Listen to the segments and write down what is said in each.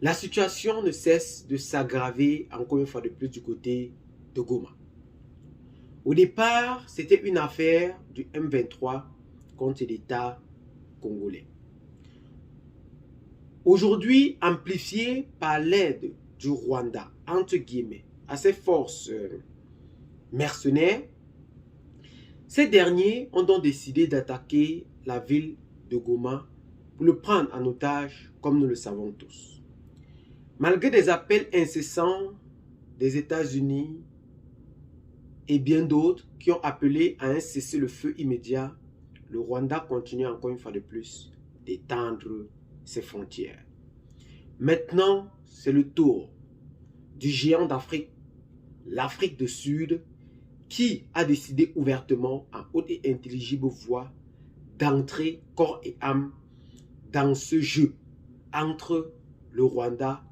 La situation ne cesse de s'aggraver encore une fois de plus du côté de Goma. Au départ, c'était une affaire du M23 contre l'État congolais. Aujourd'hui, amplifiée par l'aide du Rwanda, entre guillemets, à ses forces mercenaires, ces derniers ont donc décidé d'attaquer la ville de Goma pour le prendre en otage, comme nous le savons tous. Malgré des appels incessants des États-Unis et bien d'autres qui ont appelé à un cessez-le-feu immédiat, le Rwanda continue encore une fois de plus d'étendre ses frontières. Maintenant, c'est le tour du géant d'Afrique, l'Afrique du Sud, qui a décidé ouvertement, en haute et intelligible voix, d'entrer corps et âme dans ce jeu entre le Rwanda,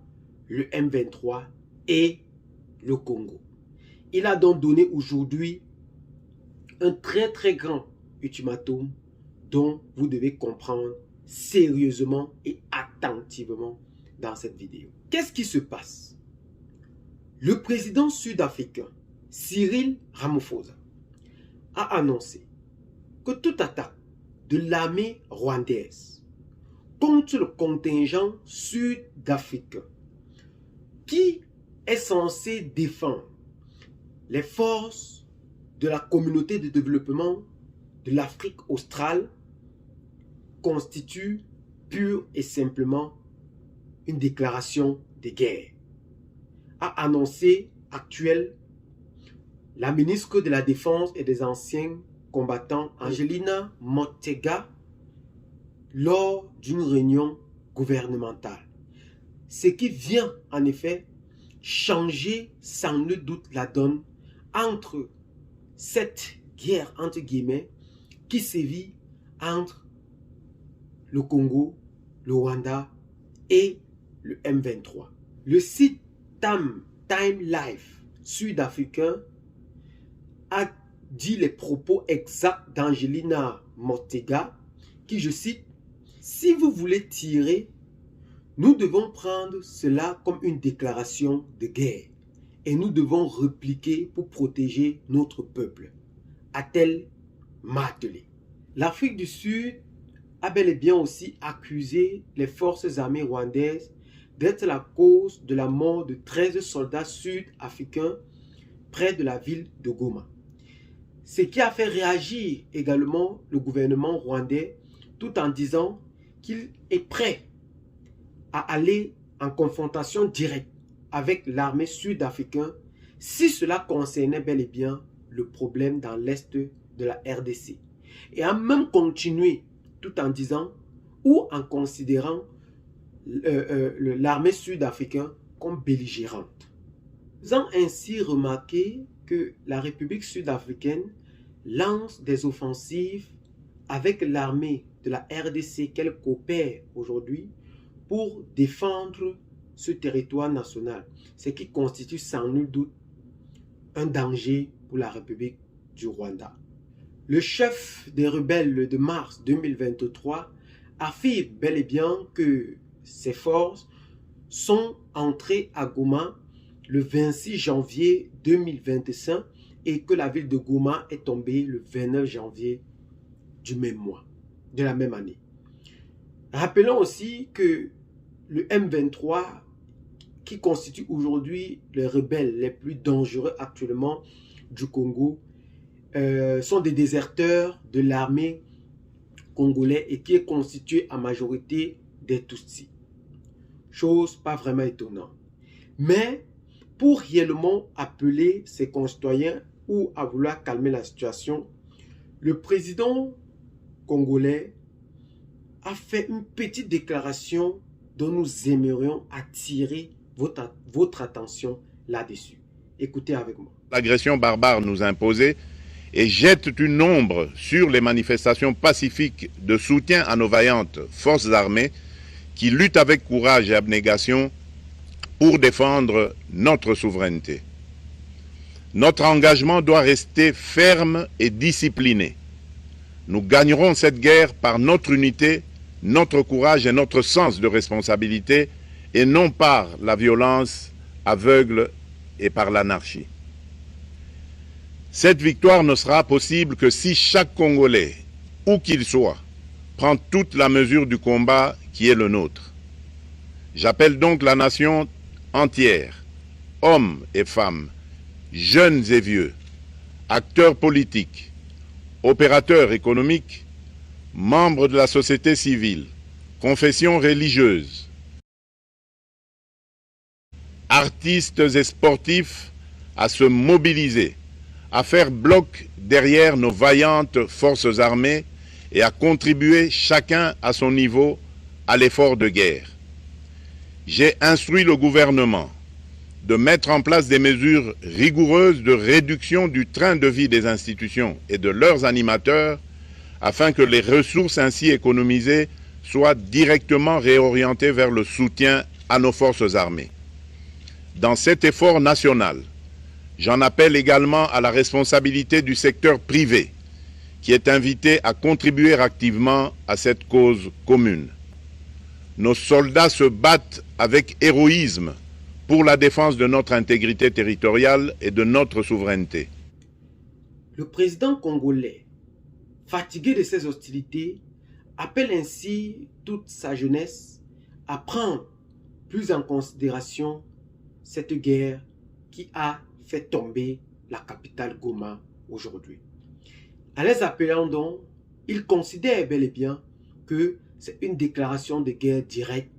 le M23 et le Congo. Il a donc donné aujourd'hui un très grand ultimatum dont vous devez comprendre sérieusement et attentivement dans cette vidéo. Qu'est-ce qui se passe? Le président sud-africain Cyril Ramaphosa a annoncé que toute attaque de l'armée rwandaise contre le contingent sud-africain qui est censé défendre les forces de la communauté de développement de l'Afrique australe constitue pure et simplement une déclaration de guerre, a annoncé la ministre de la Défense et des Anciens Combattants, Angelina Motega, lors d'une réunion gouvernementale. Ce qui vient en effet changer sans nul doute la donne entre cette guerre entre guillemets qui sévit entre le Congo, le Rwanda et le M23. Le site Time Life sud-africain a dit les propos exacts d'Angelina Motega qui, je cite, « Si vous voulez tirer, nous devons prendre cela comme une déclaration de guerre et nous devons répliquer pour protéger notre peuple », a-t-elle martelé. L'Afrique du Sud a bel et bien aussi accusé les forces armées rwandaises d'être la cause de la mort de 13 soldats sud-africains près de la ville de Goma. Ce qui a fait réagir également le gouvernement rwandais tout en disant qu'il est prêt à aller en confrontation directe avec l'armée sud-africaine si cela concernait bel et bien le problème dans l'est de la RDC. Et a même continué tout en disant ou en considérant l'armée sud-africaine comme belligérante. Faisant ainsi remarquer que la République sud-africaine lance des offensives avec l'armée de la RDC qu'elle coopère aujourd'hui pour défendre ce territoire national, ce qui constitue sans nul doute un danger pour la République du Rwanda. Le chef des rebelles de mars 2023 affirme bel et bien que ses forces sont entrées à Goma le 26 janvier 2025 et que la ville de Goma est tombée le 29 janvier du même mois, de la même année. Rappelons aussi que le M23, qui constitue aujourd'hui les rebelles les plus dangereux actuellement du Congo, sont des déserteurs de l'armée congolaise et qui est constituée en majorité des Tutsis. Chose pas vraiment étonnante. Mais pour réellement appeler ses concitoyens ou à vouloir calmer la situation, le président congolais a fait une petite déclaration dont nous aimerions attirer votre attention là-dessus. Écoutez avec moi. L'agression barbare nous imposée et jette une ombre sur les manifestations pacifiques de soutien à nos vaillantes forces armées qui luttent avec courage et abnégation pour défendre notre souveraineté. Notre engagement doit rester ferme et discipliné. Nous gagnerons cette guerre par notre unité, notre courage et notre sens de responsabilité et non par la violence aveugle et par l'anarchie. Cette victoire ne sera possible que si chaque Congolais, où qu'il soit, prend toute la mesure du combat qui est le nôtre. J'appelle donc la nation entière, hommes et femmes, jeunes et vieux, acteurs politiques, opérateurs économiques, membres de la société civile, confessions religieuses, artistes et sportifs à se mobiliser, à faire bloc derrière nos vaillantes forces armées et à contribuer chacun à son niveau à l'effort de guerre. J'ai instruit le gouvernement de mettre en place des mesures rigoureuses de réduction du train de vie des institutions et de leurs animateurs afin que les ressources ainsi économisées soient directement réorientées vers le soutien à nos forces armées. Dans cet effort national, j'en appelle également à la responsabilité du secteur privé, qui est invité à contribuer activement à cette cause commune. Nos soldats se battent avec héroïsme pour la défense de notre intégrité territoriale et de notre souveraineté. Le président congolais, fatigué de ces hostilités, appelle ainsi toute sa jeunesse à prendre plus en considération cette guerre qui a fait tomber la capitale Goma aujourd'hui. En les appelant donc, il considère bel et bien que c'est une déclaration de guerre directe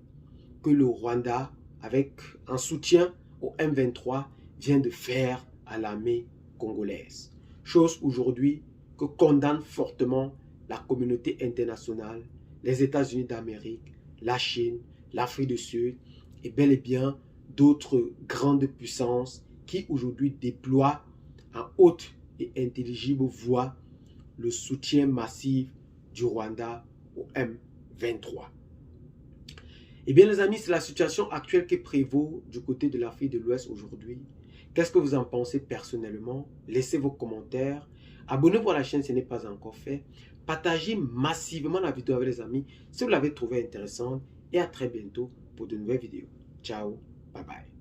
que le Rwanda, avec un soutien au M23, vient de faire à l'armée congolaise. Chose aujourd'hui que condamne fortement la communauté internationale, les États-Unis d'Amérique, la Chine, l'Afrique du Sud et bel et bien d'autres grandes puissances qui aujourd'hui déploient en haute et intelligible voix le soutien massif du Rwanda au M23. Eh bien les amis, c'est la situation actuelle qui prévaut du côté de l'Afrique de l'Ouest aujourd'hui. Qu'est-ce que vous en pensez personnellement? Laissez vos commentaires. Abonnez-vous à la chaîne si ce n'est pas encore fait. Partagez massivement la vidéo avec les amis si vous l'avez trouvée intéressante. Et à très bientôt pour de nouvelles vidéos. Ciao, bye bye.